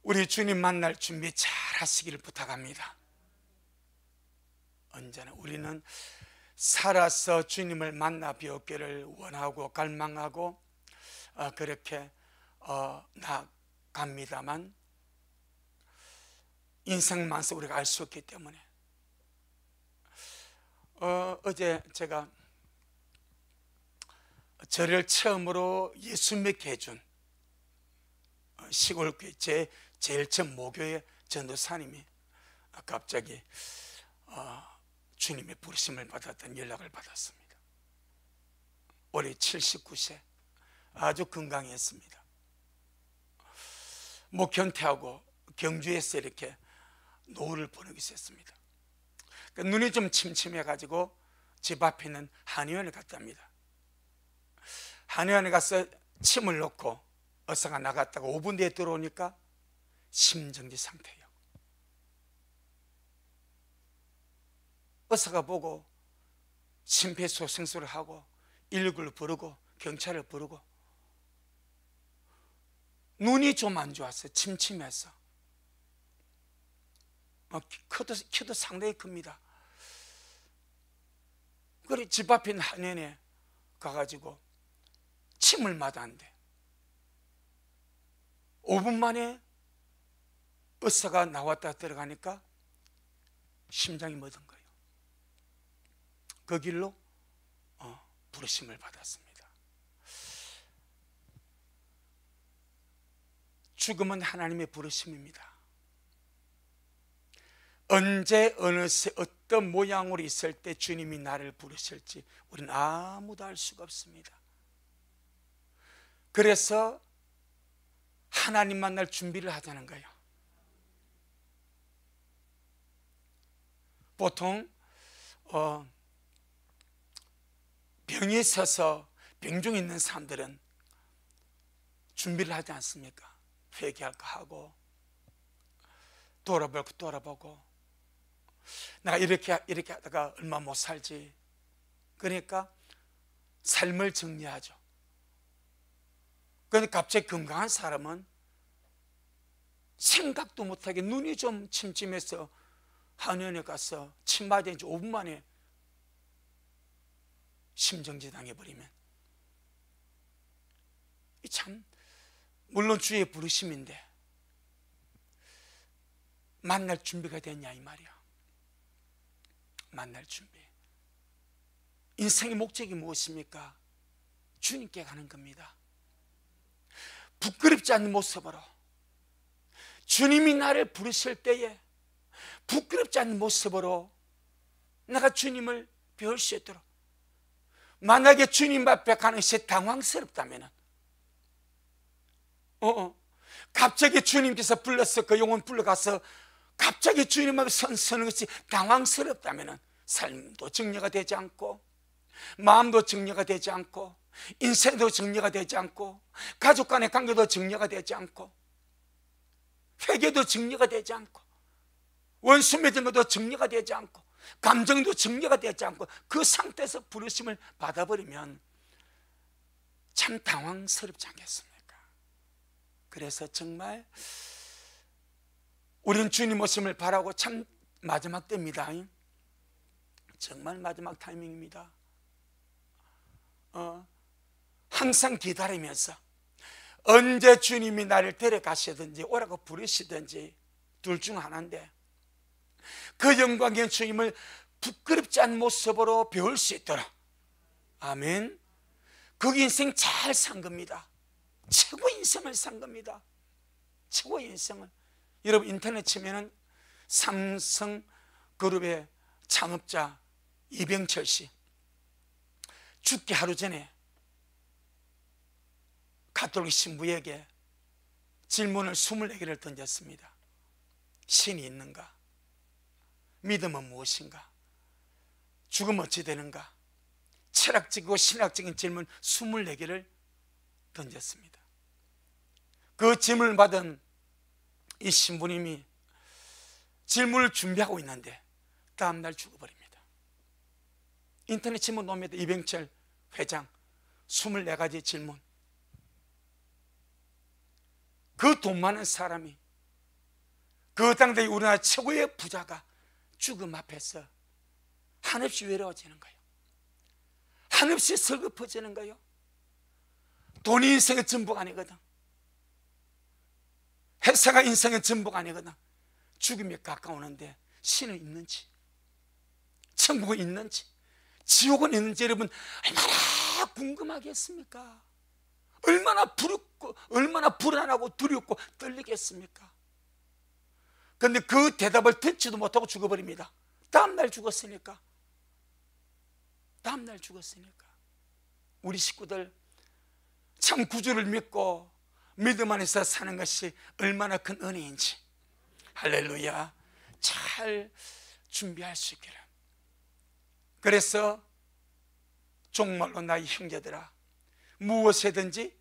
우리 주님 만날 준비 잘 하시기를 부탁합니다. 언제나 우리는 살아서 주님을 만나 뵙기를 원하고 갈망하고 그렇게 나갑니다만 인생만서 우리가 알 수 없기 때문에 어제 제가 저를 처음으로 예수 믿게 해준 시골교회 제일 처음 모교의 전도사님이 갑자기 주님의 부르심을 받았던 연락을 받았습니다. 올해 79세, 아주 건강했습니다. 목현태하고 경주에서 이렇게 노을을 보내기 시작했습니다. 눈이 좀 침침해가지고 집 앞에 있는 한의원에 갔답니다. 한의원에 가서 침을 놓고 의사가 나갔다가 5분 뒤에 들어오니까 심정지 상태예요. 의사가 보고 심폐소생술을 하고 119를 부르고 경찰을 부르고 눈이 좀 안 좋았어요. 침침해서. 키도 상당히 큽니다. 그래 집 앞에 있는 한의원에 가가지고 침을 맞았는데 5분 만에 의사가 나왔다 들어가니까 심장이 멎은 거예요. 그 길로 부르심을 받았습니다. 죽음은 하나님의 부르심입니다. 언제 어느 새 어떤 모양으로 있을 때 주님이 나를 부르실지 우리는 아무도 알 수가 없습니다. 그래서 하나님 만날 준비를 하자는 거예요. 보통 병이 있어서 병중에 있는 사람들은 준비를 하지 않습니까? 회개할까 하고 돌아보고 내가 이렇게 하다가 얼마 못 살지. 그러니까 삶을 정리하죠. 그런데 갑자기 건강한 사람은 생각도 못하게 눈이 좀 침침해서 한의원에 가서 침 맞은 지 5분 만에 심정지 당해버리면 참 물론 주의 부르심인데 만날 준비가 됐냐 이 말이야. 만날 준비. 인생의 목적이 무엇입니까? 주님께 가는 겁니다. 부끄럽지 않는 모습으로 주님이 나를 부르실 때에 부끄럽지 않는 모습으로 내가 주님을 배울 수 있도록. 만약에 주님 앞에 가는 것이 당황스럽다면 갑자기 주님께서 불러서 그 영혼 불러가서 갑자기 주님 앞에 서는 것이 당황스럽다면 삶도 정리가 되지 않고 마음도 정리가 되지 않고 인생도 정리가 되지 않고 가족 간의 관계도 정리가 되지 않고 회개도 정리가 되지 않고 원수 맺은 것도 정리가 되지 않고 감정도 정리가 되지 않고 그 상태에서 부르심을 받아버리면 참 당황스럽지 않겠습니까? 그래서 정말 우리는 주님 오심을 바라고 참 마지막 때입니다. 정말 마지막 타이밍입니다. 항상 기다리면서 언제 주님이 나를 데려가시든지 오라고 부르시든지 둘 중 하나인데 그 영광의 주님을 부끄럽지 않은 모습으로 배울 수 있도록. 아멘. 그 인생 잘 산 겁니다. 최고 인생을 산 겁니다. 최고 인생을. 여러분 인터넷 치면은 삼성그룹의 창업자 이병철 씨 죽기 하루 전에 가톨릭 신부에게 질문을 24개를 던졌습니다. 신이 있는가? 믿음은 무엇인가? 죽으면 어찌 되는가? 철학적이고 신학적인 질문 24개를 던졌습니다. 그 질문을 받은 이 신부님이 질문을 준비하고 있는데 다음날 죽어버립니다. 인터넷 치면 놉니다. 이병철 회장 24가지 질문. 그 돈 많은 사람이 그 당대 우리나라 최고의 부자가 죽음 앞에서 한없이 외로워지는 거예요. 한없이 서글퍼지는 거예요. 돈이 인생의 전부가 아니거든. 회사가 인생의 전부가 아니거든. 죽음이 가까우는데 신은 있는지, 천국은 있는지, 지옥은 있는지 여러분 얼마나 궁금하겠습니까? 얼마나 부럽고 얼마나 불안하고 두렵고 떨리겠습니까? 그런데 그 대답을 듣지도 못하고 죽어버립니다. 다음날 죽었으니까. 다음날 죽었으니까. 우리 식구들 참 구주를 믿고 믿음 안에서 사는 것이 얼마나 큰 은혜인지, 할렐루야, 잘 준비할 수 있기를. 그래서 정말로 나의 형제들아, 무엇이든지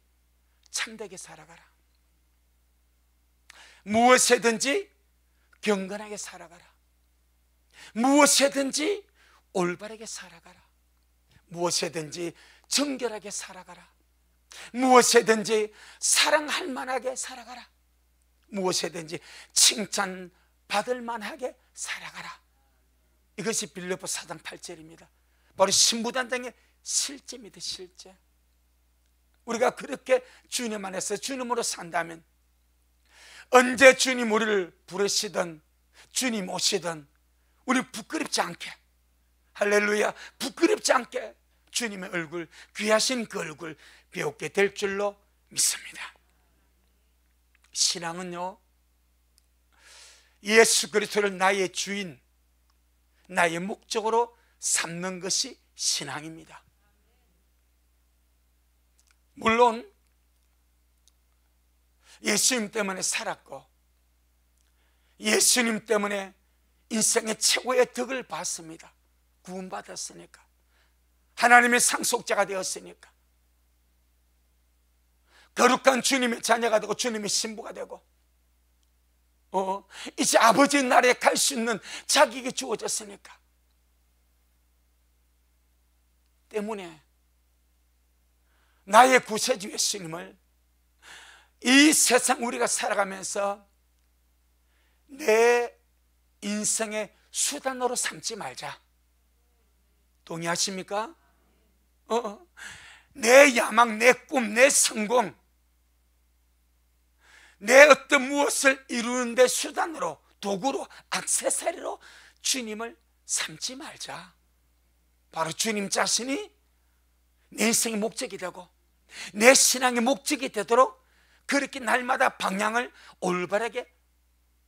참되게 살아가라. 무엇이든지 경건하게 살아가라. 무엇이든지 올바르게 살아가라. 무엇이든지 정결하게 살아가라. 무엇이든지 사랑할 만하게 살아가라. 무엇이든지 칭찬받을 만하게 살아가라. 이것이 빌립보 4장 8절입니다 바로 신부단장의 실제입니다. 실제. 우리가 그렇게 주님 안에서 주님으로 산다면 언제 주님 우리를 부르시든 주님 오시든 우리 부끄럽지 않게, 할렐루야, 부끄럽지 않게 주님의 얼굴, 귀하신 그 얼굴 배우게 될 줄로 믿습니다. 신앙은요, 예수 그리스도를 나의 주인, 나의 목적으로 삼는 것이 신앙입니다. 물론 예수님 때문에 살았고 예수님 때문에 인생의 최고의 덕을 받습니다. 구원받았으니까, 하나님의 상속자가 되었으니까, 거룩한 주님의 자녀가 되고 주님의 신부가 되고 이제 아버지 나라에 갈 수 있는 자격이 주어졌으니까, 때문에 나의 구세주 예수님을 이 세상 우리가 살아가면서 내 인생의 수단으로 삼지 말자. 동의하십니까? 내 야망, 내 꿈, 내 성공, 내 어떤 무엇을 이루는 데 수단으로, 도구로, 액세서리로 주님을 삼지 말자. 바로 주님 자신이 내 인생의 목적이 되고 내 신앙의 목적이 되도록 그렇게 날마다 방향을 올바르게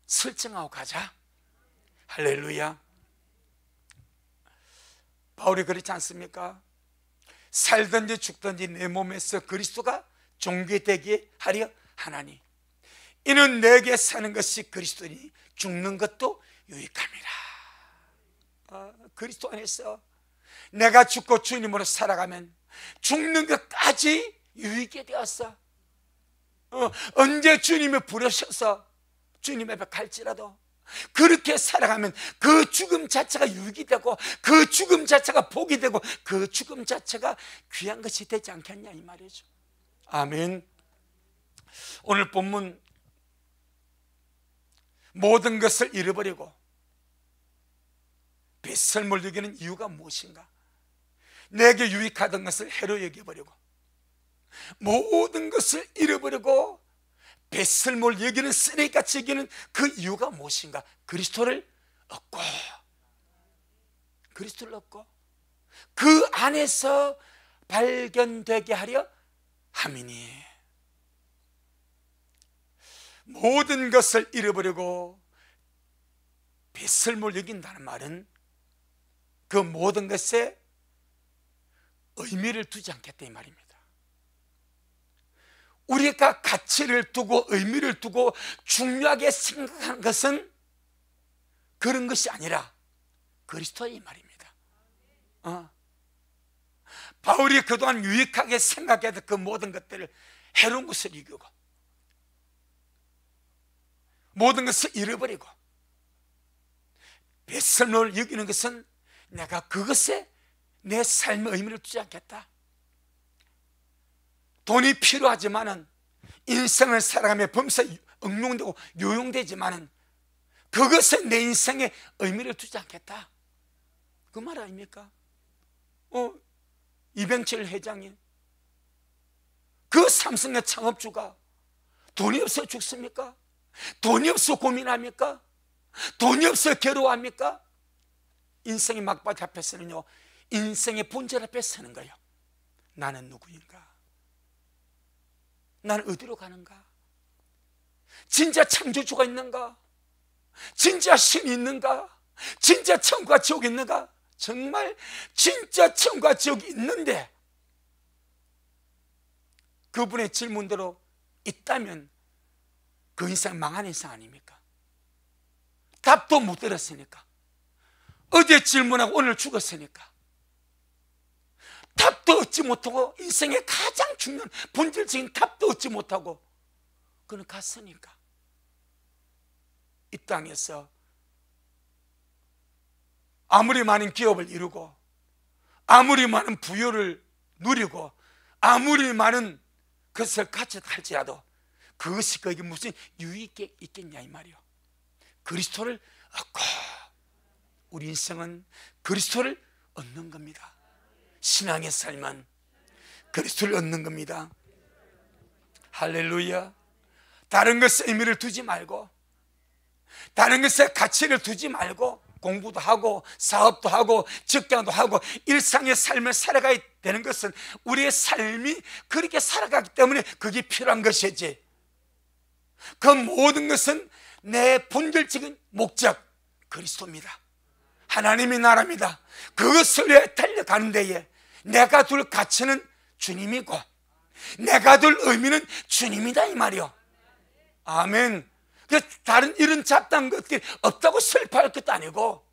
설정하고 가자. 할렐루야. 바울이 그렇지 않습니까? 살든지 죽든지 내 몸에서 그리스도가 존귀되게 하려 하나니 이는 내게 사는 것이 그리스도니 죽는 것도 유익함이라. 그리스도 안에서 내가 죽고 주님으로 살아가면 죽는 것까지 유익이 되었어. 언제 주님이 부르셔서 주님 앞에 갈지라도 그렇게 살아가면 그 죽음 자체가 유익이 되고 그 죽음 자체가 복이 되고 그 죽음 자체가 귀한 것이 되지 않겠냐 이 말이죠. 아멘. 오늘 본문 모든 것을 잃어버리고 뱃설물 여기는 이유가 무엇인가? 내게 유익하던 것을 해로 여겨버리고 모든 것을 잃어버리고 뱃설물 여기는 쓰레기같이 여기는 그 이유가 무엇인가? 그리스도를 얻고, 그리스도를 얻고 그 안에서 발견되게 하려 함이니. 모든 것을 잃어버리고 뱃설물 여긴다는 말은 그 모든 것에 의미를 두지 않겠다 이 말입니다. 우리가 가치를 두고 의미를 두고 중요하게 생각하는 것은 그런 것이 아니라 그리스도의 말입니다. 바울이 그동안 유익하게 생각했던 그 모든 것들을 해로운 것을 이기고 모든 것을 잃어버리고 뱃설물을 여기는 것은 내가 그것에 내 삶의 의미를 두지 않겠다. 돈이 필요하지만은 인생을 살아가며 범사에 응용되고 요용되지만은 그것은 내 인생에 의미를 두지 않겠다, 그 말 아닙니까? 이병철 회장이, 그 삼성의 창업주가 돈이 없어 죽습니까? 돈이 없어 고민합니까? 돈이 없어 괴로워합니까? 인생의 막바지 앞에서는요, 인생의 본질 앞에 서는 거예요. 나는 누구인가? 나는 어디로 가는가? 진짜 창조주가 있는가? 진짜 신이 있는가? 진짜 천국과 지옥이 있는가? 정말 진짜 천국과 지옥이 있는데 그분의 질문대로 있다면 그 인생 망한 인생 아닙니까? 답도 못 들었으니까, 어제 질문하고 오늘 죽었으니까, 답도 얻지 못하고, 인생의 가장 중요한 본질적인 답도 얻지 못하고 그는 갔으니까, 이 땅에서 아무리 많은 기업을 이루고 아무리 많은 부여를 누리고 아무리 많은 것을 가졌다 할지라도 그것이 그에게 무슨 유익이 있겠냐 이 말이요. 그리스도를 얻고, 우리 인생은 그리스도를 얻는 겁니다. 신앙의 삶은 그리스도를 얻는 겁니다. 할렐루야. 다른 것에 의미를 두지 말고, 다른 것에 가치를 두지 말고, 공부도 하고 사업도 하고 직장도 하고 일상의 삶을 살아가야 되는 것은 우리의 삶이 그렇게 살아가기 때문에 그게 필요한 것이지, 그 모든 것은 내 본질적인 목적 그리스도입니다. 하나님의 나라입니다. 그것을 위해 달려가는 데에 내가 둘 가치는 주님이고 내가 둘 의미는 주님이다 이 말이요. 아멘. 다른 이런 잡다한 것들이 없다고 슬퍼할 것도 아니고,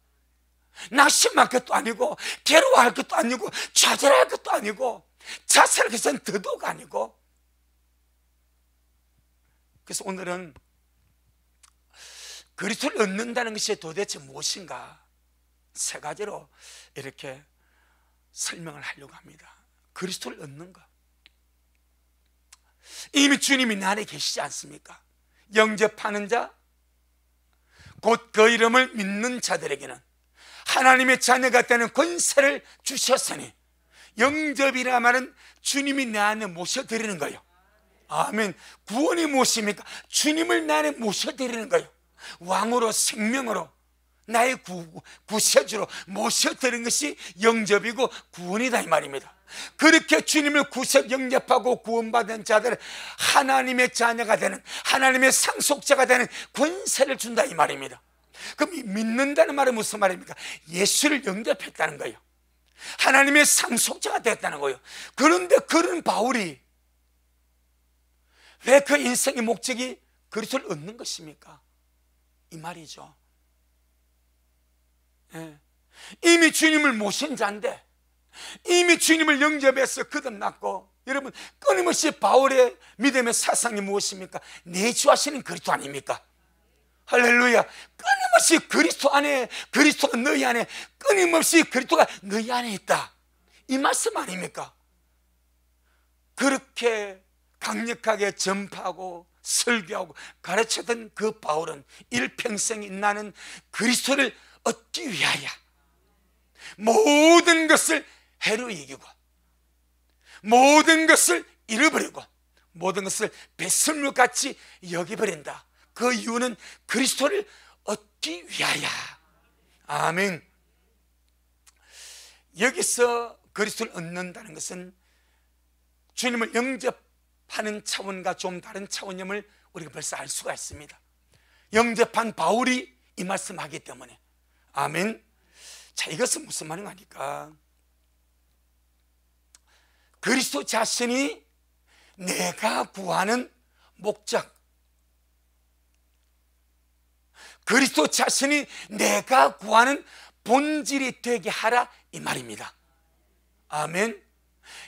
낙심할 것도 아니고, 괴로워할 것도 아니고, 좌절할 것도 아니고, 자살할 것은 더더욱 아니고. 그래서 오늘은 그리스도를 얻는다는 것이 도대체 무엇인가, 세 가지로 이렇게 설명을 하려고 합니다. 그리스도를 얻는 것, 이미 주님이 내 안에 계시지 않습니까? 영접하는 자, 곧 그 이름을 믿는 자들에게는 하나님의 자녀가 되는 권세를 주셨으니, 영접이라 말은 주님이 내 안에 모셔드리는 거예요. 아멘. 구원이 무엇입니까? 주님을 내 안에 모셔드리는 거예요. 왕으로, 생명으로, 나의 구세주로 모셔드리는 것이 영접이고 구원이다 이 말입니다. 그렇게 주님을 구속 영접하고 구원받은 자들은 하나님의 자녀가 되는, 하나님의 상속자가 되는 권세를 준다 이 말입니다. 그럼 믿는다는 말은 무슨 말입니까? 예수를 영접했다는 거예요. 하나님의 상속자가 됐다는 거예요. 그런데 그런 바울이 왜 그 인생의 목적이 그리스도를 얻는 것입니까? 이 말이죠. 이미 주님을 모신 자인데, 이미 주님을 영접해서 거듭났고, 여러분 끊임없이 바울의 믿음의 사상이 무엇입니까? 내주하시는 그리스도 아닙니까? 할렐루야. 끊임없이 그리스도 안에, 그리스도가 너희 안에, 끊임없이 그리스도가 너희 안에 있다, 이 말씀 아닙니까? 그렇게 강력하게 전파하고 설교하고 가르쳤던 그 바울은 일평생이 나는 그리스도를 얻기 위하여 모든 것을 해로 이기고 모든 것을 잃어버리고 모든 것을 배설물같이 여겨버린다. 그 이유는 그리스도를 얻기 위하여. 아멘. 여기서 그리스도를 얻는다는 것은 주님을 영접하는 차원과 좀 다른 차원임을 우리가 벌써 알 수가 있습니다. 영접한 바울이 이 말씀하기 때문에. 아멘. 자, 이것은 무슨 말인가 하니까, 그리스도 자신이 내가 구하는 목적, 그리스도 자신이 내가 구하는 본질이 되게 하라 이 말입니다. 아멘.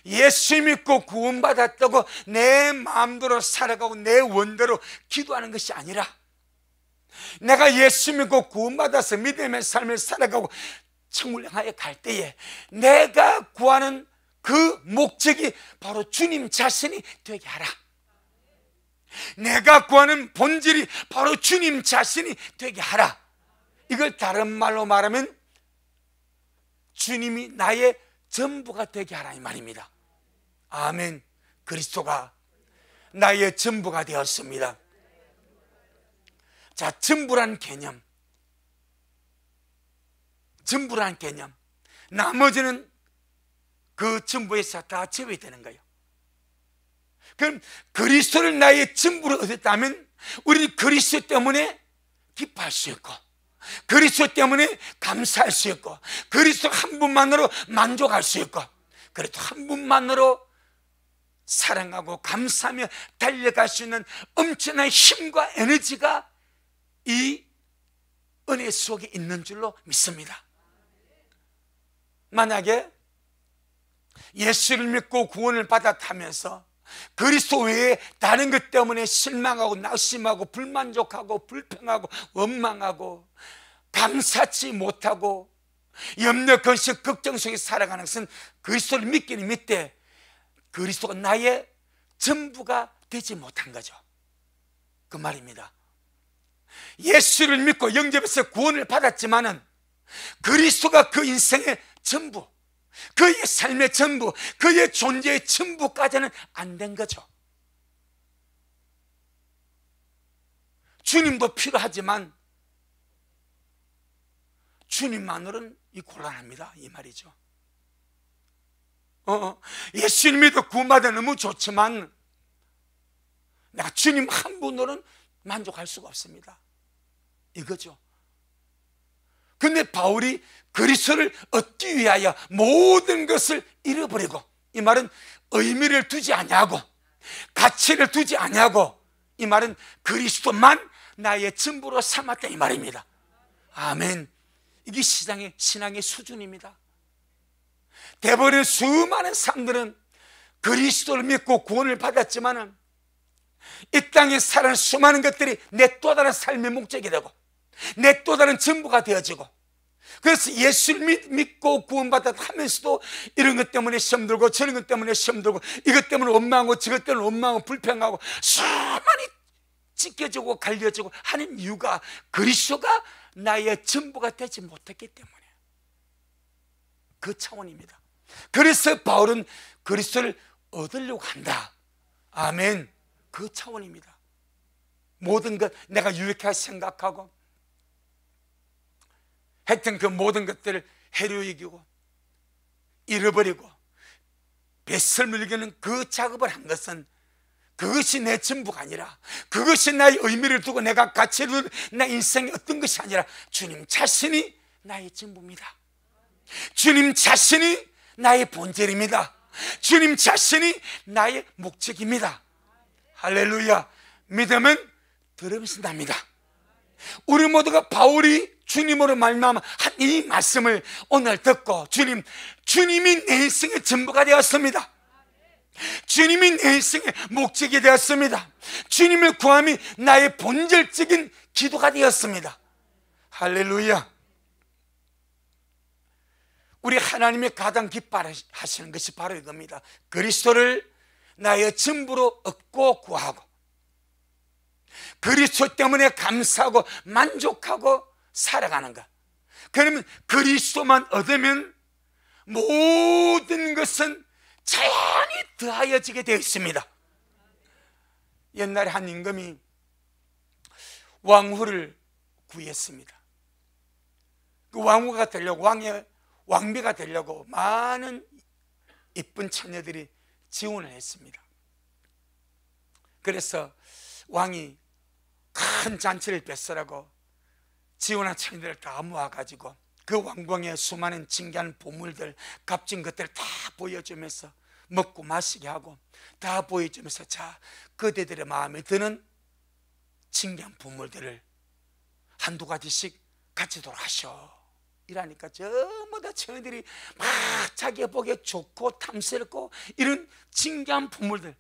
예수 믿고 구원받았다고 내 마음대로 살아가고 내 원대로 기도하는 것이 아니라, 내가 예수 믿고 구원받아서 믿음의 삶을 살아가고 천국을 향하여 갈 때에 내가 구하는 그 목적이 바로 주님 자신이 되게 하라. 내가 구하는 본질이 바로 주님 자신이 되게 하라. 이걸 다른 말로 말하면 주님이 나의 전부가 되게 하라 이 말입니다. 아멘. 그리스도가 나의 전부가 되었습니다. 자, 전부란 개념, 전부란 개념, 나머지는 그 전부에서 다 제외되는 거예요. 그럼 그리스도를 나의 전부로 얻었다면 우리는 그리스도 때문에 기뻐할 수 있고, 그리스도 때문에 감사할 수 있고, 그리스도 한 분만으로 만족할 수 있고, 그리스도 한 분만으로 사랑하고 감사하며 달려갈 수 있는 엄청난 힘과 에너지가 이 은혜 속에 있는 줄로 믿습니다. 만약에 예수를 믿고 구원을 받았다면서 그리스도 외에 다른 것 때문에 실망하고 낙심하고 불만족하고 불평하고 원망하고 감사치 못하고 염려, 근심, 걱정 속에 살아가는 것은 그리스도를 믿기는 믿되 그리스도가 나의 전부가 되지 못한 거죠. 그 말입니다. 예수를 믿고 영접해서 구원을 받았지만은 그리스도가 그 인생의 전부, 그의 삶의 전부, 그의 존재의 전부까지는 안 된 거죠. 주님도 필요하지만 주님만으로는 곤란합니다 이 말이죠. 예수님도 구원받아 너무 좋지만 내가 주님 한 분으로는 만족할 수가 없습니다 이거죠. 근데 바울이 그리스도를 얻기 위하여 모든 것을 잃어버리고, 이 말은 의미를 두지 아니하고 가치를 두지 아니하고, 이 말은 그리스도만 나의 전부로 삼았다 이 말입니다. 아멘. 이게 신앙의 수준입니다. 대부분 수많은 사람들은 그리스도를 믿고 구원을 받았지만 이 땅에 살아가는 수많은 것들이 내 또 다른 삶의 목적이 되고 내 또 다른 전부가 되어지고, 그래서 예수를 믿고 구원받았다 하면서도 이런 것 때문에 시험 들고 저런 것 때문에 시험 들고 이것 때문에 원망하고 저것 때문에 원망하고 불평하고 수많이 찢겨지고 갈려지고 하는 이유가 그리스도가 나의 전부가 되지 못했기 때문에, 그 차원입니다. 그래서 바울은 그리스도를 얻으려고 한다. 아멘. 그 차원입니다. 모든 것 내가 유익하게 생각하고 하여튼 그 모든 것들을 해로 여기고 잃어버리고 뱃설물 이기는 그 작업을 한 것은 그것이 내 전부가 아니라, 그것이 나의 의미를 두고 내가 가치를 두고 내 인생의 어떤 것이 아니라 주님 자신이 나의 전부입니다. 주님 자신이 나의 본질입니다. 주님 자신이 나의 목적입니다. 할렐루야. 믿으면 들으면서 납니다. 우리 모두가 바울이 주님으로 말미암아 한 이 말씀을 오늘 듣고 주님이 내 인생의 전부가 되었습니다. 주님이 내 인생의 목적이 되었습니다. 주님을 구함이 나의 본질적인 기도가 되었습니다. 할렐루야. 우리 하나님이 가장 기뻐하시는 것이 바로 이겁니다. 그리스도를 나의 전부로 얻고 구하고 그리스도 때문에 감사하고 만족하고 살아가는 것. 그러면 그리스도만 얻으면 모든 것은 자연히 더하여지게 되어 있습니다. 옛날에 한 임금이 왕후를 구했습니다. 그 왕후가 되려고, 왕비가 되려고 많은 이쁜 처녀들이 지원을 했습니다. 그래서 왕이 큰 잔치를 뱃설하고 지원한 처녀들을 다 모아가지고 그 왕궁에 수많은 진귀한 보물들, 값진 것들을 다 보여주면서 먹고 마시게 하고 다 보여주면서, 자, 그대들의 마음에 드는 진귀한 보물들을 한두 가지씩 가지도록 하셔 이라니까 전부 다 처녀들이 막 자기가 보기에 좋고 탐스럽고 이런 진귀한 보물들,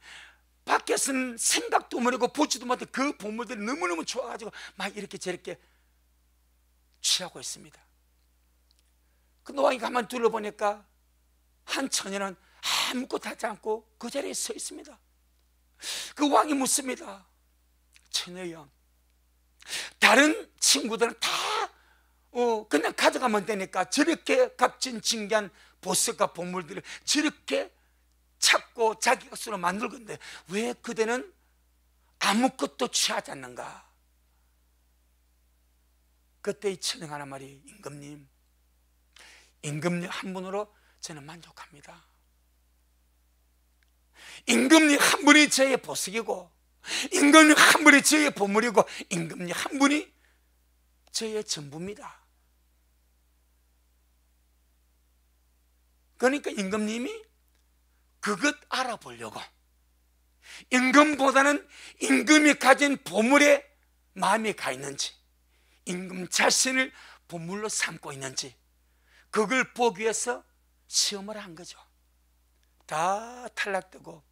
밖에서는 생각도 못하고 보지도 못한 그 보물들이 너무너무 좋아가지고 막 이렇게 저렇게 취하고 있습니다. 그 왕이 가만 둘러보니까 한 처녀는 아무것도 하지 않고 그 자리에 서 있습니다. 그 왕이 묻습니다. 처녀여, 다른 친구들은 다 그냥 가져가면 되니까 저렇게 값진 진귀한 보석과 보물들을 저렇게 찾고 자기 것으로 만들 건데 왜 그대는 아무것도 취하지 않는가? 그때 이 천행하는 말이 임금님 한 분으로 저는 만족합니다. 임금님 한 분이 저의 보석이고, 임금님 한 분이 저의 보물이고, 임금님 한 분이 저의 전부입니다. 그러니까 임금님이 그것 알아보려고, 임금보다는 임금이 가진 보물에 마음이 가 있는지, 임금 자신을 보물로 삼고 있는지 그걸 보기 위해서 시험을 한 거죠. 다 탈락되고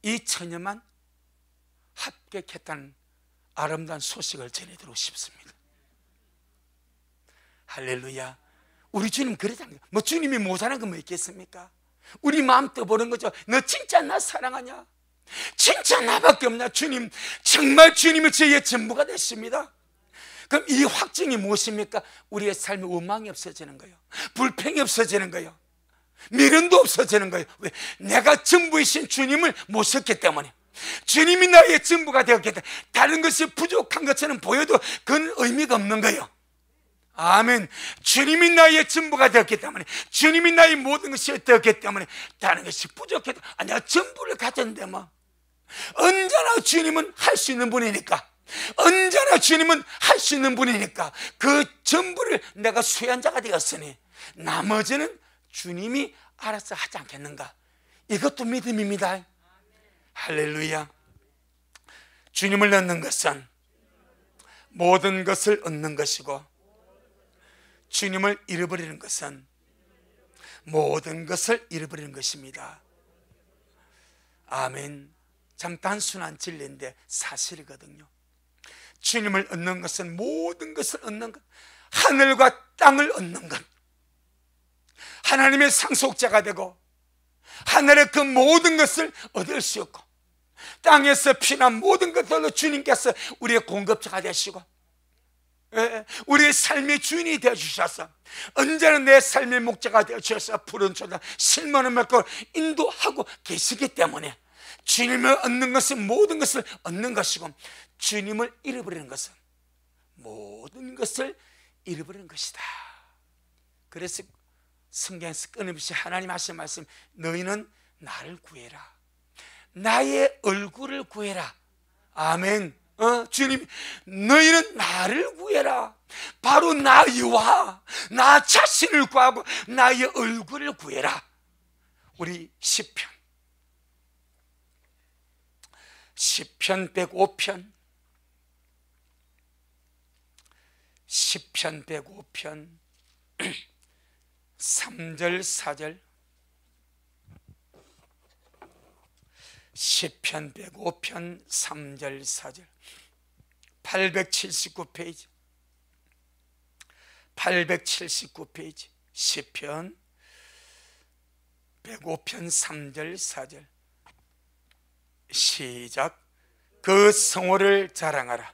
이 처녀만 합격했다는 아름다운 소식을 전해드리고 싶습니다. 할렐루야. 우리 주님 그러지 않아요. 뭐 주님이 모자란 건 뭐 있겠습니까? 우리 마음 떠보는 거죠. 너 진짜 나 사랑하냐? 진짜 나밖에 없냐? 주님, 정말 주님이 저의 전부가 됐습니다. 그럼 이 확증이 무엇입니까? 우리의 삶에 원망이 없어지는 거예요. 불평이 없어지는 거예요. 미련도 없어지는 거예요. 왜? 내가 전부이신 주님을 모셨기 때문에, 주님이 나의 전부가 되었기 때문에 다른 것이 부족한 것처럼 보여도 그건 의미가 없는 거예요. 아멘. 주님이 나의 전부가 되었기 때문에, 주님이 나의 모든 것이 되었기 때문에 다른 것이 부족해도 내가 전부를 가졌는데 뭐. 언제나 주님은 할 수 있는 분이니까, 언제나 주님은 할 수 있는 분이니까 그 전부를 내가 수혜한 자가 되었으니 나머지는 주님이 알아서 하지 않겠는가? 이것도 믿음입니다. 할렐루야. 주님을 얻는 것은 모든 것을 얻는 것이고, 주님을 잃어버리는 것은 모든 것을 잃어버리는 것입니다. 아멘. 참 단순한 진리인데 사실이거든요. 주님을 얻는 것은 모든 것을 얻는 것, 하늘과 땅을 얻는 것, 하나님의 상속자가 되고 하늘의 그 모든 것을 얻을 수 있고, 땅에서 피난 모든 것들로 주님께서 우리의 공급자가 되시고, 우리의 삶의 주인이 되어주셔서 언제나 내 삶의 목자가 되어주셔서 푸른 초다 실만을 맺고 인도하고 계시기 때문에 주님을 얻는 것은 모든 것을 얻는 것이고, 주님을 잃어버리는 것은 모든 것을 잃어버리는 것이다. 그래서 성경에서 끊임없이 하나님 하신 말씀, 너희는 나를 구해라, 나의 얼굴을 구해라. 아멘. 주님, 너희는 나를 구해라. 바로 나 여호와, 나 자신을 구하고 나의 얼굴을 구해라. 우리 시편 105편, 시편 105편 3절 4절, 시편 105편 3절 4절, 879페이지 879페이지 시편 105편 3절 4절. 시작. 그 성호를 자랑하라.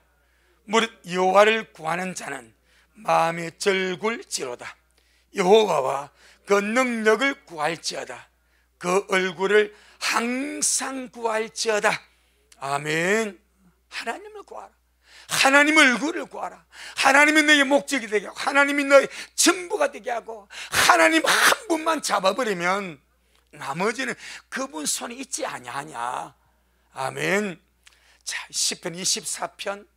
무릇 여호와를 구하는 자는 마음이 절굴지로다. 여호와와 그 능력을 구할지어다. 그 얼굴을 항상 구할지어다. 아멘. 하나님을 구하라. 하나님의 얼굴을 구하라. 하나님이 너의 목적이 되게 하고, 하나님이 너의 전부가 되게 하고, 하나님 한 분만 잡아버리면 나머지는 그분 손에 있지 아니하냐. 아멘. 자, 시편 24편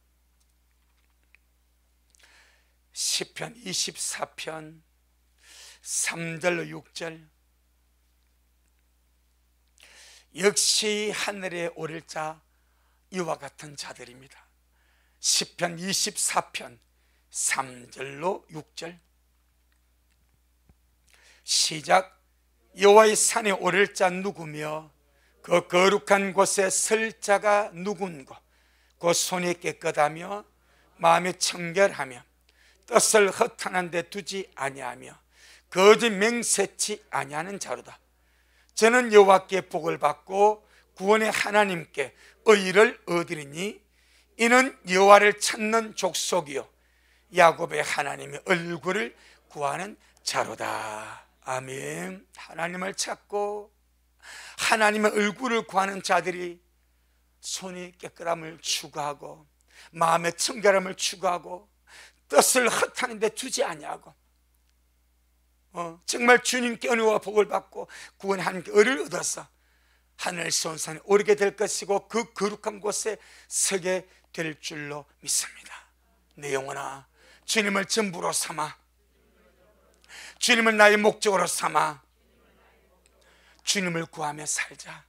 3절로 6절. 역시 하늘에 오를 자 이와 같은 자들입니다. 시편 24편 3절로 6절. 시작. 여호와의 산에 오를 자 누구며 그 거룩한 곳에 설 자가 누군고, 그 손이 깨끗하며 마음이 청결하며 뜻을 허탄한 데 두지 아니하며 거짓 맹세치 아니하는 자로다. 저는 여호와께 복을 받고 구원의 하나님께 의를 얻으리니 이는 여호와를 찾는 족속이요 야곱의 하나님의 얼굴을 구하는 자로다. 아멘. 하나님을 찾고 하나님의 얼굴을 구하는 자들이 손이 깨끗함을 추구하고 마음의 청결함을 추구하고 뜻을 헛하는 데 두지 아니하고 정말 주님께 은혜와 복을 받고 구원한 의를 얻어서 하늘 선산에 오르게 될 것이고 그 거룩한 곳에 서게 될 줄로 믿습니다. 내 영혼아, 주님을 전부로 삼아, 주님을 나의 목적으로 삼아 주님을 구하며 살자.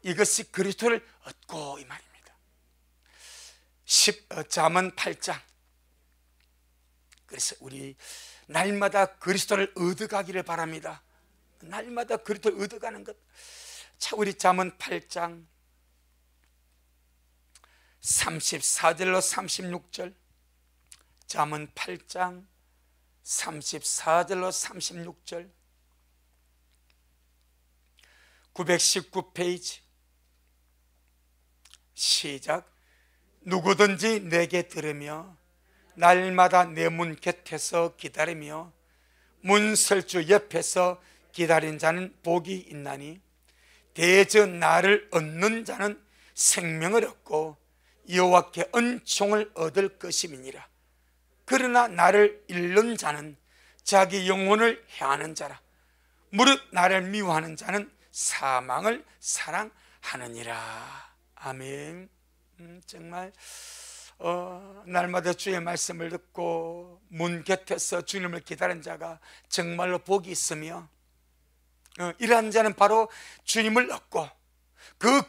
이것이 그리스도를 얻고 이 말입니다. 잠언 8장. 그래서 우리 날마다 그리스도를 얻어가기를 바랍니다. 날마다 그리스도를 얻어가는 것. 자, 우리 잠언 8장 34절로 36절. 잠언 8장 34절로 36절. 919페이지. 시작. 누구든지 내게 들으며 날마다 내 문 곁에서 기다리며 문설주 옆에서 기다린 자는 복이 있나니 대저 나를 얻는 자는 생명을 얻고 여호와께 은총을 얻을 것임이니라. 그러나 나를 잃는 자는 자기 영혼을 해하는 자라. 무릇 나를 미워하는 자는 사망을 사랑하느니라. 아멘. 정말 날마다 주의 말씀을 듣고 문 곁에서 주님을 기다린 자가 정말로 복이 있으며 이러한 자는 바로 주님을 얻고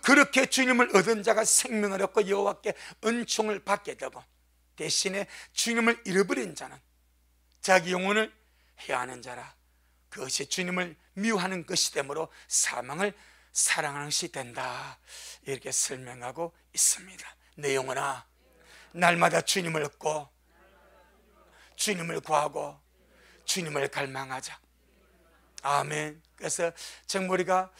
그렇게 주님을 얻은 자가 생명을 얻고 여호와께 은총을 받게 되고, 대신에 주님을 잃어버린 자는 자기 영혼을 해하는 자라. 그것이 주님을 미워하는 것이 되므로 사망을 사랑하는 것이 된다. 이렇게 설명하고 있습니다. 내 영혼아, 날마다 주님을 얻고 주님을 구하고 주님을 갈망하자. 아멘. 그래서 정말 우리가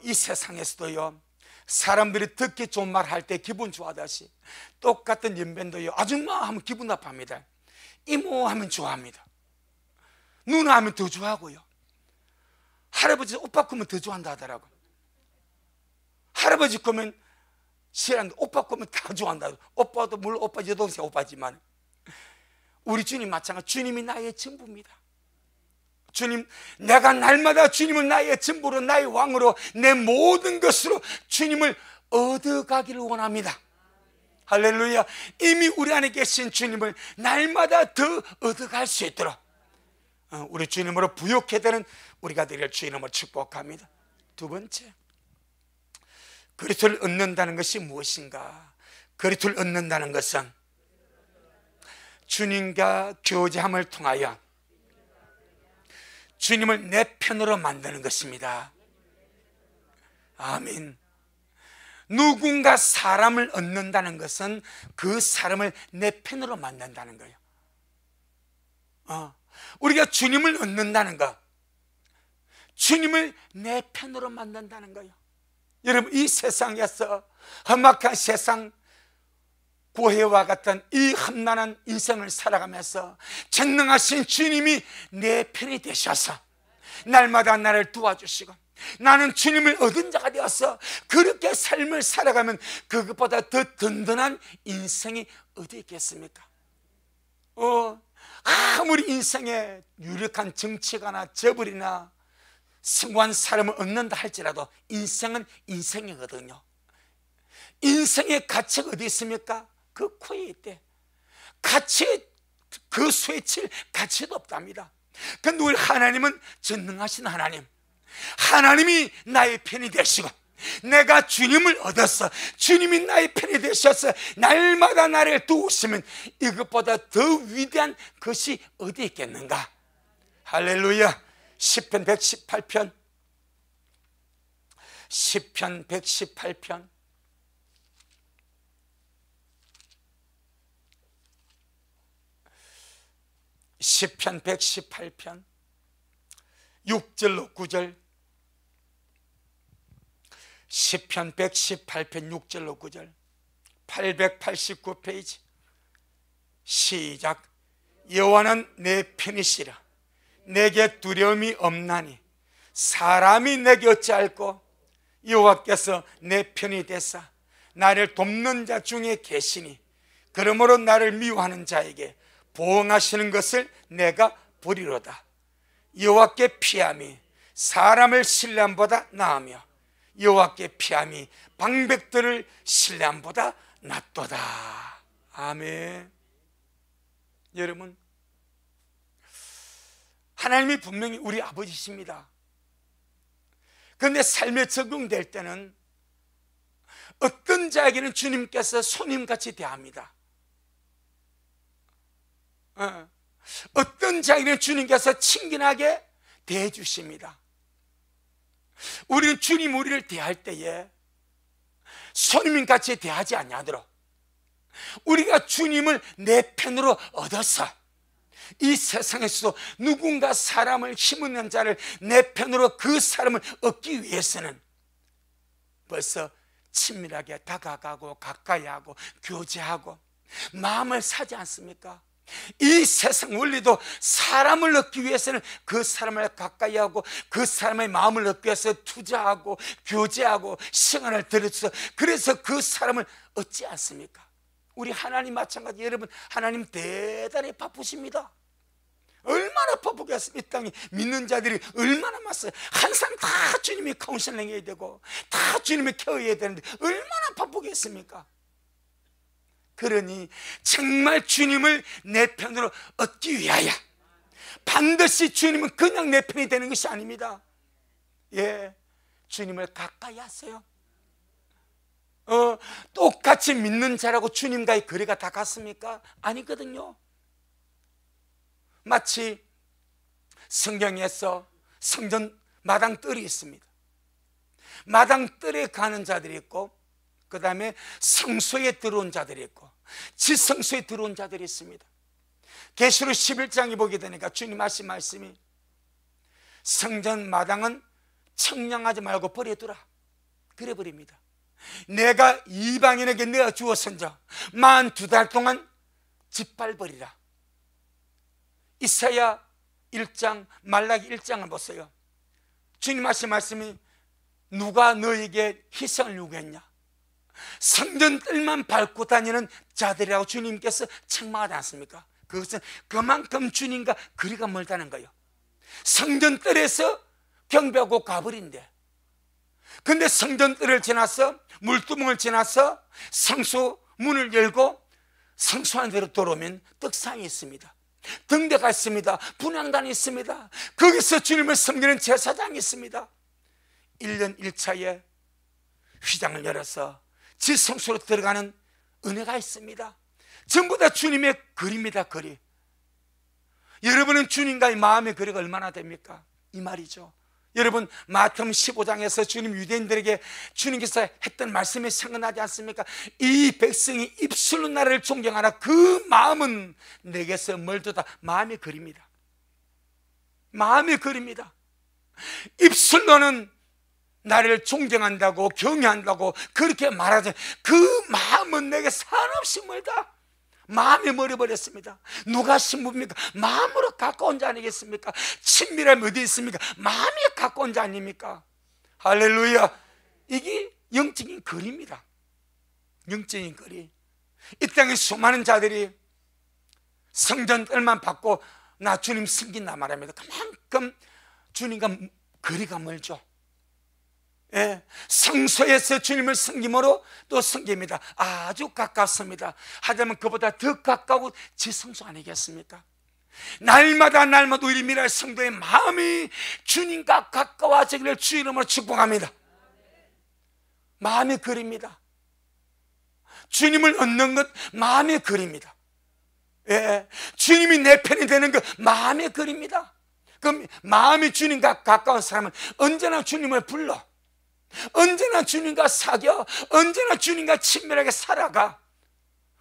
이 세상에서도요, 사람들이 듣기 좋은 말 할 때 기분 좋아하듯이 똑같은 연변도요, 아줌마 하면 기분 나빠합니다. 이모 하면 좋아합니다. 누나 하면 더 좋아하고요. 할아버지 오빠 꾸면 더 좋아한다 하더라고. 할아버지 꾸면 싫어하는데 오빠 꾸면 다 좋아한다. 오빠도 물론 오빠 여동생 오빠지만 우리 주님 마찬가지. 주님이 나의 전부입니다. 주님, 내가 날마다 주님을 나의 전부로, 나의 왕으로, 내 모든 것으로 주님을 얻어가기를 원합니다. 할렐루야. 이미 우리 안에 계신 주님을 날마다 더 얻어갈 수 있도록 우리 주님으로 부욕해 되는 우리가 되길 주님을 축복합니다. 두 번째, 그리스도를 얻는다는 것이 무엇인가? 그리스도를 얻는다는 것은 주님과 교제함을 통하여 주님을 내 편으로 만드는 것입니다. 아멘. 누군가 사람을 얻는다는 것은 그 사람을 내 편으로 만든다는 거예요. 우리가 주님을 얻는다는 것, 주님을 내 편으로 만든다는 거예요. 여러분, 이 세상에서 험악한 세상, 고해와 같은 이 험난한 인생을 살아가면서 전능하신 주님이 내 편이 되셔서 날마다 나를 도와주시고 나는 주님을 얻은 자가 되어서 그렇게 삶을 살아가면 그것보다 더 든든한 인생이 어디 있겠습니까? 아무리 인생에 유력한 정치가나 저불이나 성공한 사람을 얻는다 할지라도 인생은 인생이거든요. 인생의 가치가 어디 있습니까? 그 코에 있대. 가치, 그 수에 칠 가치도 없답니다. 그런데 우리 하나님은 전능하신 하나님, 하나님이 나의 편이 되시고 내가 주님을 얻어서 주님이 나의 편이 되셔서 날마다 나를 도우시면 이것보다 더 위대한 것이 어디 있겠는가? 할렐루야. 시편 118편, 시편 118편 시편 118편 6절로 9절. 시편 118편 6절로 9절. 889페이지 시작. 여호와는 내 편이시라. 내게 두려움이 없나니 사람이 내게 어찌할꼬. 여호와께서 내 편이 되사 나를 돕는 자 중에 계시니 그러므로 나를 미워하는 자에게 보응하시는 것을 내가 보리로다. 여호와께 피함이 사람을 신뢰함보다 나으며 여호와께 피함이 방백들을 신뢰함보다 낫도다. 아멘. 여러분, 하나님이 분명히 우리 아버지십니다. 그런데 삶에 적용될 때는 어떤 자에게는 주님께서 손님같이 대합니다. 어떤 자에게는 주님께서 친근하게 대해 주십니다. 우리는 주님 우리를 대할 때에 손님같이 대하지 아니하도록 우리가 주님을 내 편으로 얻어서 이 세상에서도 누군가 사람을 힘없는 자를 내 편으로 그 사람을 얻기 위해서는 벌써 친밀하게 다가가고 가까이하고 교제하고 마음을 사지 않습니까? 이 세상 원리도 사람을 얻기 위해서는 그 사람을 가까이하고 그 사람의 마음을 얻기 위해서 투자하고 교제하고 시간을 들여서 그래서 그 사람을 얻지 않습니까? 우리 하나님 마찬가지. 여러분, 하나님 대단히 바쁘십니다. 얼마나 바쁘겠습니까? 이 땅에 믿는 자들이 얼마나 많았어요. 한 사람 다 주님이 카운셀링 해야 되고 다 주님이 케어해야 되는데 얼마나 바쁘겠습니까? 그러니 정말 주님을 내 편으로 얻기 위하여 반드시 주님은 그냥 내 편이 되는 것이 아닙니다. 예, 주님을 가까이 하세요. 똑같이 믿는 자라고 주님과의 거리가 다 같습니까? 아니거든요. 마치 성경에서 성전 마당 뜰이 있습니다. 마당 뜰에 가는 자들이 있고 그 다음에 성소에 들어온 자들이 있고 지성소에 들어온 자들이 있습니다. 계시록 11장에 보게 되니까 주님 하신 말씀이 성전 마당은 청량하지 말고 버려두라 그래 버립니다. 내가 이방인에게 내가 주었은즉 42달 동안 짓밟으리라. 이사야 1장 말라기 1장을 보세요. 주님 하신 말씀이 누가 너에게 희생을 요구했냐? 성전 뜰만 밟고 다니는 자들이라고 주님께서 책망하지 않습니까? 그것은 그만큼 주님과 거리가 멀다는 거예요. 성전 뜰에서 경배하고 가버린대. 근데 성전 뜰을 지나서 물두멍을 지나서 성소 문을 열고 성소 안으로 들어오면 떡상이 있습니다. 등대가 있습니다. 분향단이 있습니다. 거기서 주님을 섬기는 제사장이 있습니다. 1년 1차에 휘장을 열어서 지성소로 들어가는 은혜가 있습니다. 전부 다 주님의 거리입니다. 거리. 여러분은 주님과의 마음의 거리가 얼마나 됩니까? 이 말이죠. 여러분, 마태복음 15장에서 주님 유대인들에게 주님께서 했던 말씀이 생각나지 않습니까? 이 백성이 입술로 나를 존경하나 그 마음은 내게서 멀도다. 마음의 거리입니다. 마음의 거리입니다. 입술로는 나를 존경한다고 경외한다고 그렇게 말하지 그 마음은 내게 산없이 멀다. 마음이 멀어버렸습니다. 누가 신부입니까? 마음으로 가까운 자 아니겠습니까? 친밀함이 어디 있습니까? 마음이 가까운 자 아닙니까? 할렐루야. 이게 영적인 거리입니다. 영적인 거리. 이 땅에 수많은 자들이 성전 뜰만 받고 나 주님 섬긴다 말합니다. 그만큼 주님과 거리가 멀죠. 예, 성소에서 주님을 섬김으로 또 섬깁니다. 아주 가깝습니다. 하자면 그보다 더 가까운 지성소 아니겠습니까? 날마다 우리 미랄 성도의 마음이 주님과 가까워지기를 주 이름으로 축복합니다. 마음의 거리입니다. 주님을 얻는 것 마음의 거리입니다. 예, 주님이 내 편이 되는 것 마음의 거리입니다. 그럼 마음이 주님과 가까운 사람은 언제나 주님을 불러, 언제나 주님과 사겨, 언제나 주님과 친밀하게 살아가.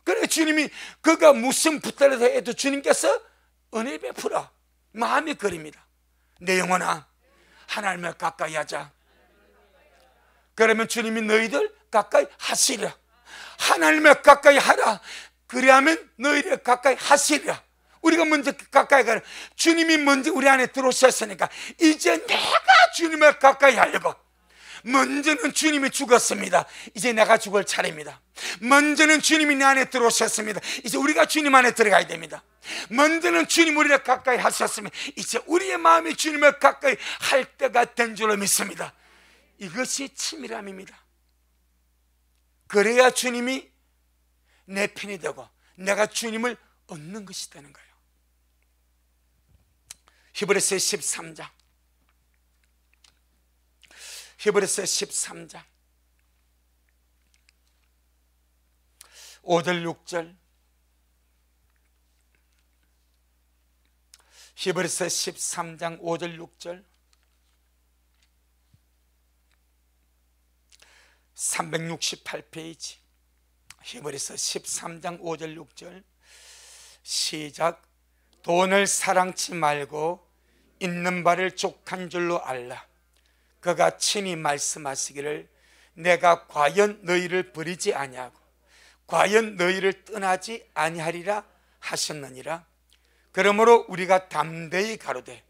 그래 주님이 그가 무슨 부탁을 해도 주님께서 은혜 베풀어. 마음이 거리입니다. 내 영혼아 하나님을 가까이 하자. 그러면 주님이 너희들 가까이 하시리라. 하나님을 가까이 하라. 그리하면 너희를 가까이 하시리라. 우리가 먼저 가까이 가라. 주님이 먼저 우리 안에 들어오셨으니까 이제 내가 주님을 가까이 하려고. 먼저는 주님이 죽었습니다. 이제 내가 죽을 차례입니다. 먼저는 주님이 내 안에 들어오셨습니다. 이제 우리가 주님 안에 들어가야 됩니다. 먼저는 주님 우리를 가까이 하셨으면 이제 우리의 마음이 주님을 가까이 할 때가 된 줄로 믿습니다. 이것이 치밀함입니다. 그래야 주님이 내 편이 되고 내가 주님을 얻는 것이 되는 거예요. 히브리서 13장, 히브리서 13장 5절 6절, 히브리서 13장 5절 6절, 368페이지 히브리서 13장 5절 6절 시작. 돈을 사랑치 말고 있는 바를 족한 줄로 알라. 그가 친히 말씀하시기를 내가 과연 너희를 버리지 아니하고 과연 너희를 떠나지 아니하리라 하셨느니라. 그러므로 우리가 담대히 가로되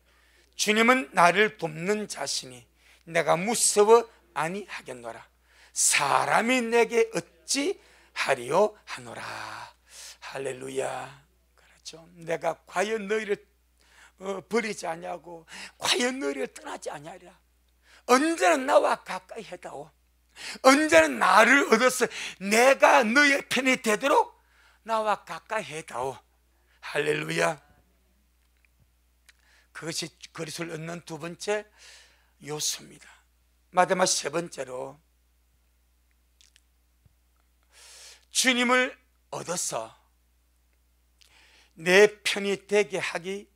주님은 나를 돕는 자시니 내가 무서워 아니하겠노라. 사람이 내게 어찌 하리요 하노라. 할렐루야. 그렇죠. 내가 과연 너희를 버리지 아니하고 과연 너희를 떠나지 아니하리라. 언제나 나와 가까이 해다오. 언제나 나를 얻어서 내가 너의 편이 되도록 나와 가까이 해다오. 할렐루야. 그것이 그리스도를 얻는 두 번째 요소입니다. 마지막 세 번째로 주님을 얻어서 내 편이 되게 하기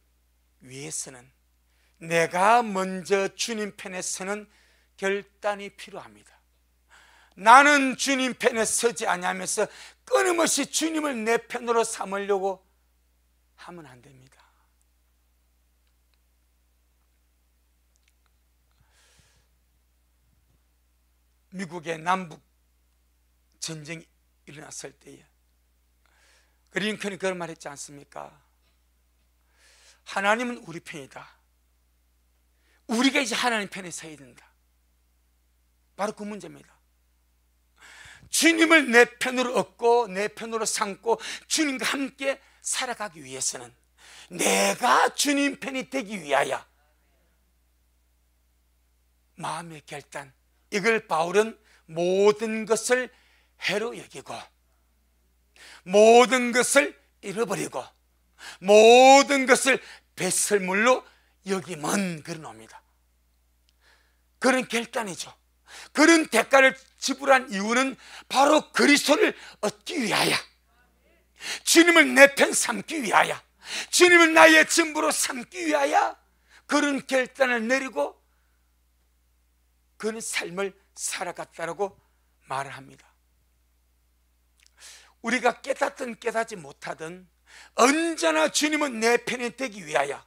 위해서는 내가 먼저 주님 편에 서는 결단이 필요합니다. 나는 주님 편에 서지 아니하면서 끊임없이 주님을 내 편으로 삼으려고 하면 안 됩니다. 미국의 남북 전쟁이 일어났을 때에 링컨이 그런 말 했지 않습니까? 하나님은 우리 편이다. 우리가 이제 하나님 편에 서야 된다. 바로 그 문제입니다. 주님을 내 편으로 얻고 내 편으로 삼고 주님과 함께 살아가기 위해서는 내가 주님 편이 되기 위하여 마음의 결단, 이걸 바울은 모든 것을 해로 여기고 모든 것을 잃어버리고 모든 것을 배설물로 여기면 그런 놈입니다. 그런 결단이죠. 그런 대가를 지불한 이유는 바로 그리스도를 얻기 위하여, 주님을 내 편 삼기 위하여, 주님을 나의 전부로 삼기 위하여 그런 결단을 내리고 그런 삶을 살아갔다라고 말을 합니다. 우리가 깨닫든 깨닫지 못하든 언제나 주님은 내 편이 되기 위하여,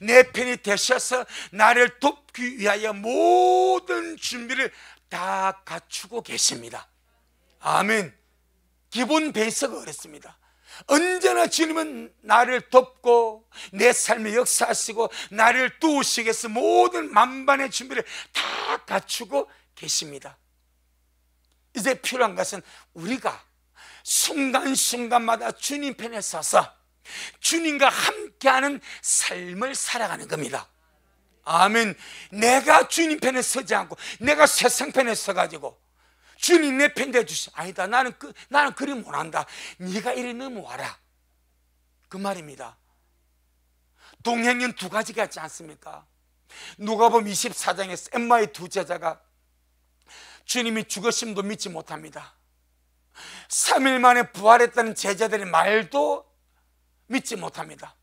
내 편이 되셔서 나를 돕기 위하여 모든 준비를 다 갖추고 계십니다. 아멘. 기본 베이스가 그렇습니다. 언제나 주님은 나를 돕고 내 삶에 역사하시고 나를 도우시기 위해서 모든 만반의 준비를 다 갖추고 계십니다. 이제 필요한 것은 우리가 순간순간마다 주님 편에 서서 주님과 함께하는 삶을 살아가는 겁니다. 아멘. 내가 주님 편에 서지 않고 내가 세상 편에 서가지고 주님 내 편 되주시, 아니다, 나는 그리 못한다, 네가 이리 넘어와라, 그 말입니다. 동행은 두 가지가 있지 않습니까? 누가복음 24장에서 엠마의 두 제자가 주님이 죽으심도 믿지 못합니다. 3일 만에 부활했다는 제자들의 말도 믿지 못합니다.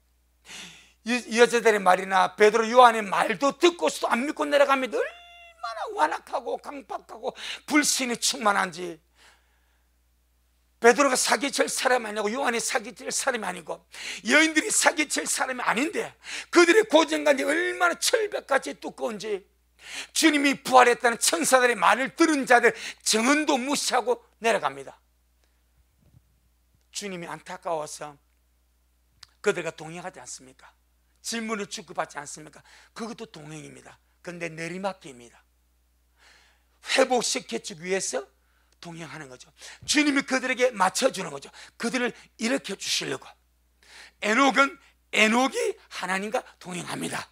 이 여자들의 말이나 베드로 요한의 말도 듣고서도 안 믿고 내려갑니다. 얼마나 완악하고 강박하고 불신이 충만한지. 베드로가 사기칠 사람이 아니고 요한이 사기칠 사람이 아니고 여인들이 사기칠 사람이 아닌데 그들의 고정관이 얼마나 철벽같이 두꺼운지 주님이 부활했다는 천사들의 말을 들은 자들 정언도 무시하고 내려갑니다. 주님이 안타까워서 그들과 동행하지 않습니까? 질문을 주고받지 않습니까? 그것도 동행입니다. 그런데 내리막길입니다. 회복시켜주기 위해서 동행하는 거죠. 주님이 그들에게 맞춰주는 거죠. 그들을 일으켜 주시려고. 에녹이 하나님과 동행합니다.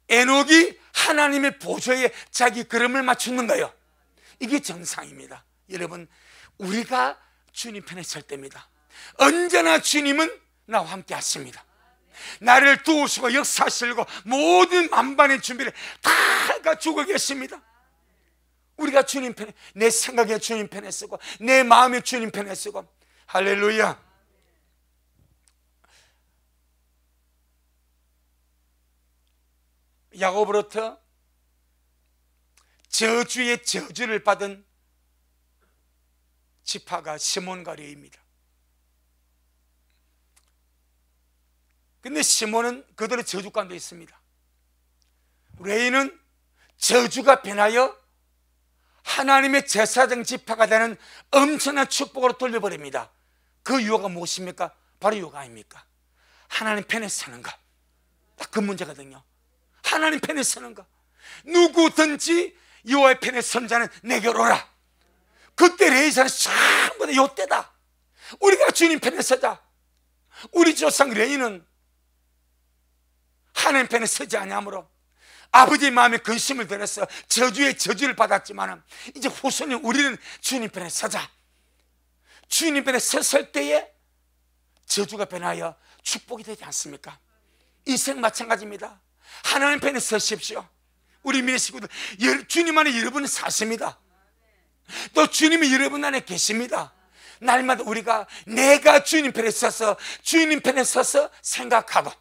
에녹이 하나님의 보좌에 자기 걸음을 맞추는 거예요. 이게 정상입니다. 여러분, 우리가 주님 편에 설 때입니다. 언제나 주님은 나와 함께 하십니다. 나를 도우시고 역사하시려고 모든 만반의 준비를 다 갖추고 계십니다. 우리가 주님 편에, 내 생각에 주님 편에 쓰고 내 마음에 주님 편에 쓰고. 할렐루야. 야고보로부터 저주의 저주를 받은 지파가 시몬과 레위입니다. 근데 시몬은 그들의 저주 가운데 있습니다. 레위는 저주가 변하여 하나님의 제사장 지파가 되는 엄청난 축복으로 돌려버립니다. 그 이유가 무엇입니까? 바로 이유가 아닙니까? 하나님 편에 서는 것. 딱 그 문제거든요. 하나님 편에 서는 것. 누구든지 여호와의 편에 선 자는 내게로 오라. 그때 레위사는 전부 다 이때다. 우리가 주님 편에 서자. 우리 조상 레위는 하나님 편에 서지 아니하므로 아버지의 마음에 근심을 들어서 저주의 저주를 받았지만 이제 후손인 우리는 주님 편에 서자. 주님 편에 섰을 때에 저주가 변하여 축복이 되지 않습니까? 인생 마찬가지입니다. 하나님 편에 서십시오. 우리 믿는 식구들, 주님 안에 여러분은 사십니다. 또 주님이 여러분 안에 계십니다. 날마다 우리가 내가 주님 편에 서서 주님 편에 서서 생각하고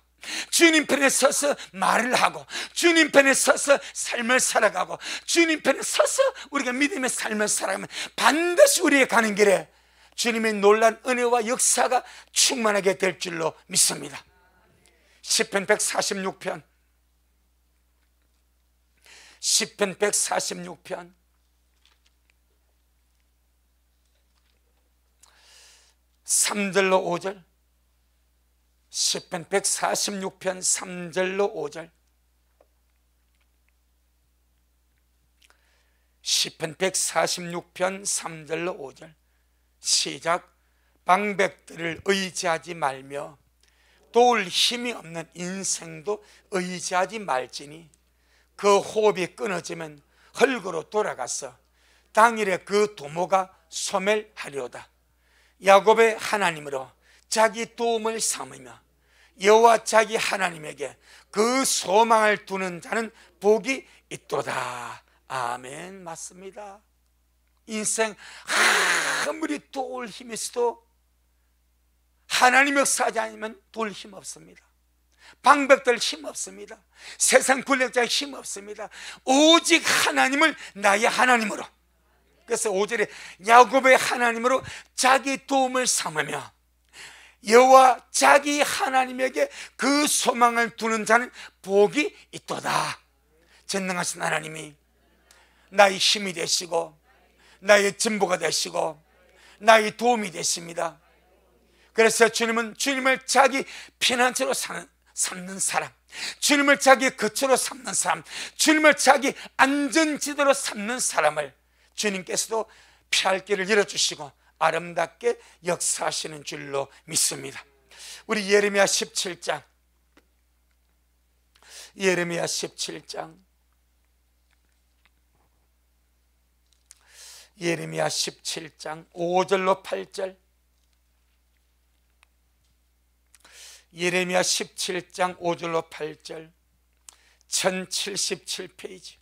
주님 편에 서서 말을 하고 주님 편에 서서 삶을 살아가고 주님 편에 서서 우리가 믿음의 삶을 살아가면 반드시 우리의 가는 길에 주님의 놀라운 은혜와 역사가 충만하게 될 줄로 믿습니다. 시편 146편 3절로 5절. 시편 146편 3절로 5절. 시편 146편 3절로 5절. 시작. 방백들을 의지하지 말며 도울 힘이 없는 인생도 의지하지 말지니 그 호흡이 끊어지면 흙으로 돌아가서 당일에 그 도모가 소멸하리로다. 야곱의 하나님으로 자기 도움을 삼으며 여호와 자기 하나님에게 그 소망을 두는 자는 복이 있도다. 아멘. 맞습니다. 인생 아무리 도울 힘이 있어도 하나님 역사하지 않으면 도울 힘 없습니다. 방백들 힘 없습니다. 세상 권력자의 힘 없습니다. 오직 하나님을 나의 하나님으로. 그래서 5절에 야곱의 하나님으로 자기 도움을 삼으며 여호와 자기 하나님에게 그 소망을 두는 자는 복이 있도다. 전능하신 하나님이 나의 힘이 되시고 나의 진보가 되시고 나의 도움이 되십니다. 그래서 주님은 주님을 자기 피난처로 삼는 사람, 주님을 자기 거처로 삼는 사람, 주님을 자기 안전지대로 삼는 사람을 주님께서도 피할 길을 열어주시고 아름답게 역사하시는 줄로 믿습니다. 우리 예레미야 17장 5절로 8절. 예레미야 17장 5절로 8절. 1077페이지.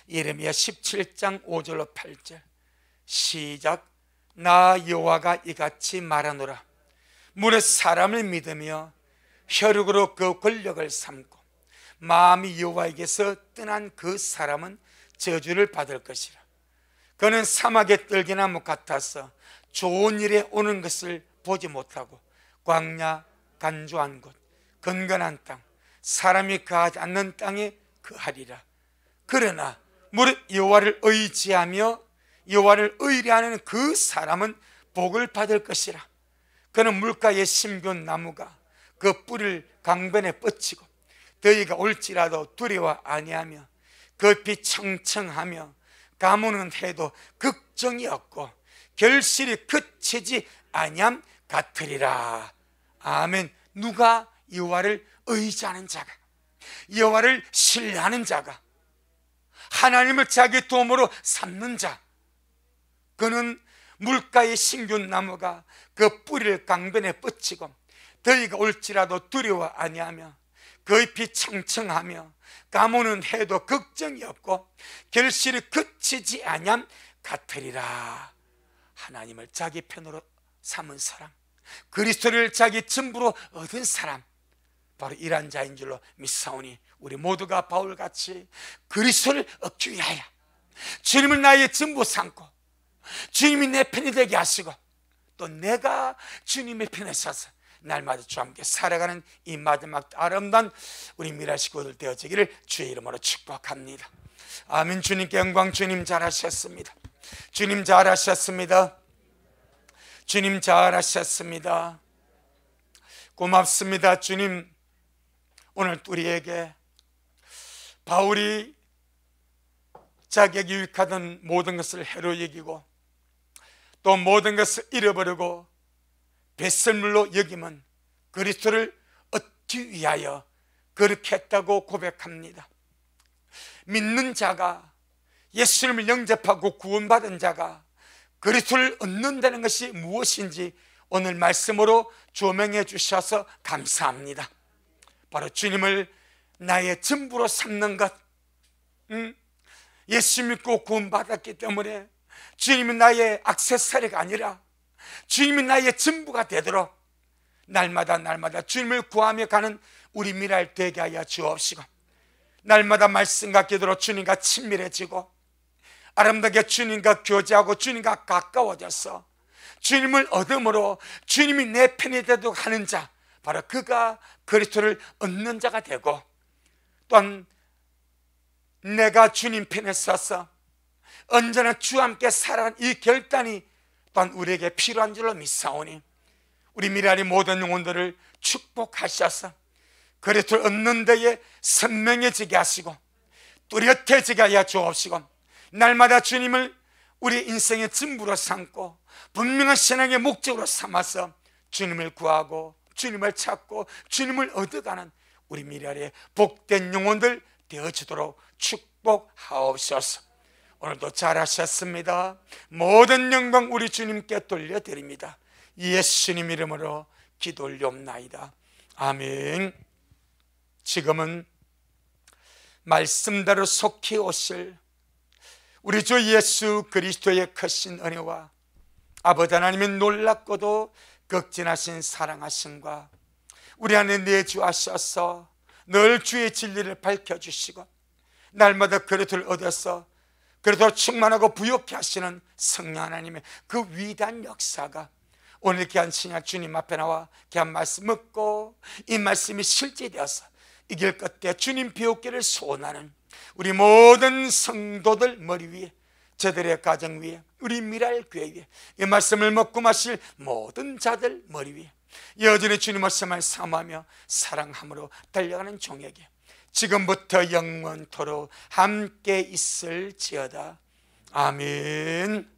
예레미야 17장 5절로 8절. 시작. 나 여호와가 이같이 말하노라. 무릇 사람을 믿으며 혈육으로 그 권력을 삼고 마음이 여호와에게서 떠난 그 사람은 저주를 받을 것이라. 그는 사막의 떨기나무 같아서 좋은 일에 오는 것을 보지 못하고 광야, 간조한 곳, 건건한 땅, 사람이 거하지 않는 땅에 거하리라. 그러나 무릇 여호와를 의지하며 여호와를 의뢰하는 그 사람은 복을 받을 것이라. 그는 물가에 심겨온 나무가 그 뿌리를 강변에 뻗치고 더위가 올지라도 두려워 아니하며 급히 청청하며 가무는 해도 걱정이 없고 결실이 그치지 아니함 같으리라. 아멘. 누가 여호와를 의지하는 자가, 여호와를 신뢰하는 자가, 하나님을 자기 도움으로 삼는 자, 그는 물가에 심겨온 나무가 그 뿌리를 강변에 뻗치고 더위가 올지라도 두려워 아니하며 급히 청청하며 가무는 해도 걱정이 없고 결실이 그치지 아니함 같으리라. 하나님을 자기 편으로 삼은 사람, 그리스도를 자기 전부로 얻은 사람, 바로 이러한 자인 줄로 믿사오니 우리 모두가 바울같이 그리스도를 얻기 위하여 주님을 나의 전부 삼고 주님이 내 편이 되게 하시고 또 내가 주님의 편에 서서 날마다 주와 함께 살아가는 이 마지막 아름다운 우리 미라 식구들 되어지기를 주의 이름으로 축복합니다. 아멘. 주님께 영광. 주님 잘하셨습니다. 주님 잘하셨습니다. 주님 잘하셨습니다. 고맙습니다. 주님, 오늘 우리에게 바울이 자기에게 유익하던 모든 것을 해로 여기고 또 모든 것을 잃어버리고 뱃설물로 여김은 그리스도를 얻기 위하여 그렇게 했다고 고백합니다. 믿는 자가, 예수님을 영접하고 구원받은 자가 그리스도를 얻는다는 것이 무엇인지 오늘 말씀으로 조명해 주셔서 감사합니다. 바로 주님을 나의 전부로 삼는 것. 예수 믿고 구원받았기 때문에 주님이 나의 액세서리가 아니라 주님이 나의 전부가 되도록 날마다 주님을 구하며 가는 우리 미랄 되게 하여 주옵시고, 날마다 말씀과 기도로 주님과 친밀해지고 아름답게 주님과 교제하고 주님과 가까워져서 주님을 얻음으로 주님이 내 편이 되도록 하는 자, 바로 그가 그리스도를 얻는 자가 되고, 또한 내가 주님 편에 서서 언제나 주와 함께 살아가는 이 결단이 또한 우리에게 필요한 줄로 믿사오니 우리 미랄이 모든 영혼들을 축복하셔서 그리스도를 얻는 데에 선명해지게 하시고 뚜렷해지게 하여 주옵시고, 날마다 주님을 우리 인생의 전부로 삼고 분명한 신앙의 목적으로 삼아서 주님을 구하고 주님을 찾고 주님을 얻어가는 우리 미랄의 복된 영혼들 되어지도록 축복하옵소서. 오늘도 잘하셨습니다. 모든 영광 우리 주님께 돌려드립니다. 예수님 이름으로 기도 올리옵나이다. 아멘. 지금은 말씀대로 속히 오실 우리 주 예수 그리스도의 크신 은혜와 아버지 하나님의 놀랍고도 극진하신 사랑하심과 우리 안에 내주하셔서 늘 주의 진리를 밝혀주시고 날마다 그리스도를 얻어서 그리스도로 충만하고 부욕케 하시는 성령 하나님의 그 위대한 역사가 오늘 귀한 신약 주님 앞에 나와 귀한 말씀 듣고 이 말씀이 실제되어서 이 길 끝에 주님 배우기를 소원하는 우리 모든 성도들 머리 위에, 저들의 가정 위에, 우리 미랄 교회 위에, 이 말씀을 먹고 마실 모든 자들 머리 위에 여전히 주님 말씀을 사모하며 사랑함으로 달려가는 종에게 지금부터 영원토록 함께 있을지어다. 아멘.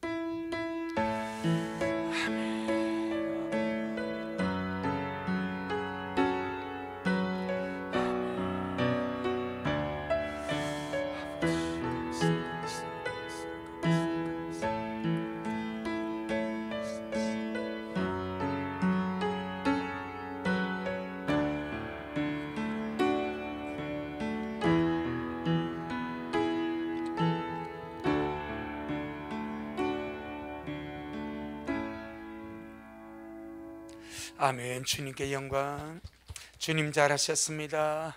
아멘. 주님께 영광. 주님 잘하셨습니다.